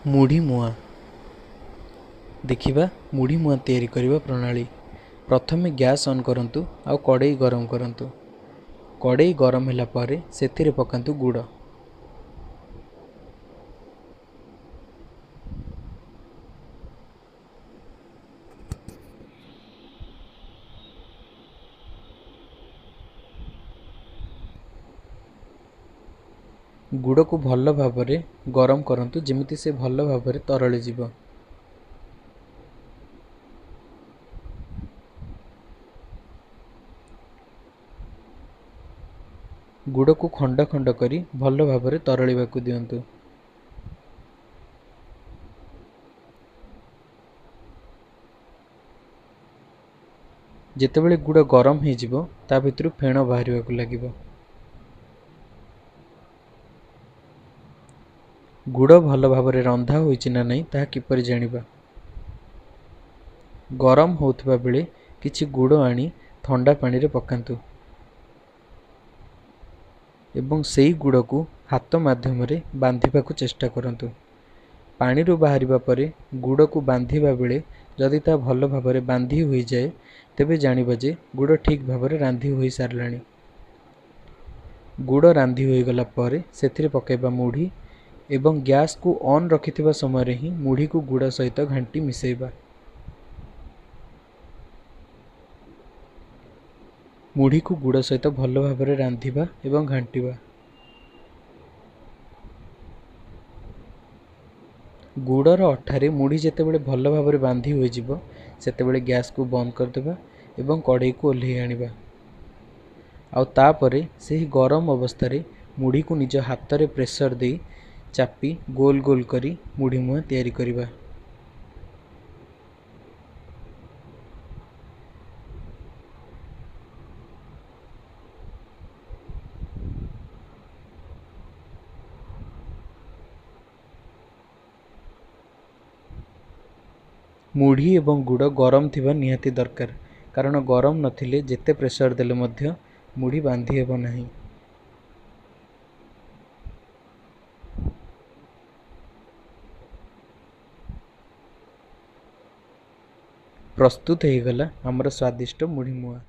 मुढ़ी मुआ देखिबा मुढ़ी मुआ तैयारी करिबा प्रणाली। प्रथमे गैस ऑन करंतु आउ कड़ाई गरम करंतु। कड़ाई गरम होला पारे सेथिरे पकांतु गुड़। गुड़ को भल भाबरे गरम करंतु जेमिति से भल भाबरे तरली जीव। गुड़ को खंड खंड करी भल भाबरे तरलिबाकु दियंतु। जेतेबेले गुड़ गरम हो जिवो ता भितरु फेण बाहरिबाकु लागिबो। गुड़ भल भाबरे रंधा होइछि ना नहीं ताहा किपरि जानिबा। गरम होउथबा बेले किछि गुड़ आनी ठंडा पानी रे पकांतु एवं सेई गुड़ को हाथ माध्यम रे बांधिबाकु चेष्टा करंतु। पानी रो बाहरिबा परे गुड़ को बांधिबा बेले जदि ता भल भाबरे बांधी होई जाए तेबे जानिबा जे गुड़ ठीक भाबरे रांधी होई सारलाणी। गुड़ रांधी होई गला परे सेथिरे पकाइबा मुढ़ी एवं गैस को ऑन रखिथिबा समय रे ही मुढ़ी को गुड़ सहित घांटी मिसेइबा। मुढ़ी को गुड़ सहित भल भाबरे रांधिबा एवं घांटिबा। गुड़र अठारे मुढ़ी जेतेबेले भल भाबरे बांधी होई जिवो सेतेबेले गैस को बंद कर देबा एवं कढ़ाई को ओल्हे आनिबा। आउ तापरे सेही गरम अवस्था रे मुढ़ी को निज हाथ रे प्रेशर दे चापी गोल गोल करी मुढ़ी मुआ तैयारी करिबा। मुढ़ी एवं गुड़ गरम थिबा निहाती दरकार, कारण गरम नथिले जेते प्रेशर देले मध्य मुढ़ी बांधी हेबो नाही। प्रस्तुत हो गला हमर स्वादिष्ट मुढ़ी मुआ।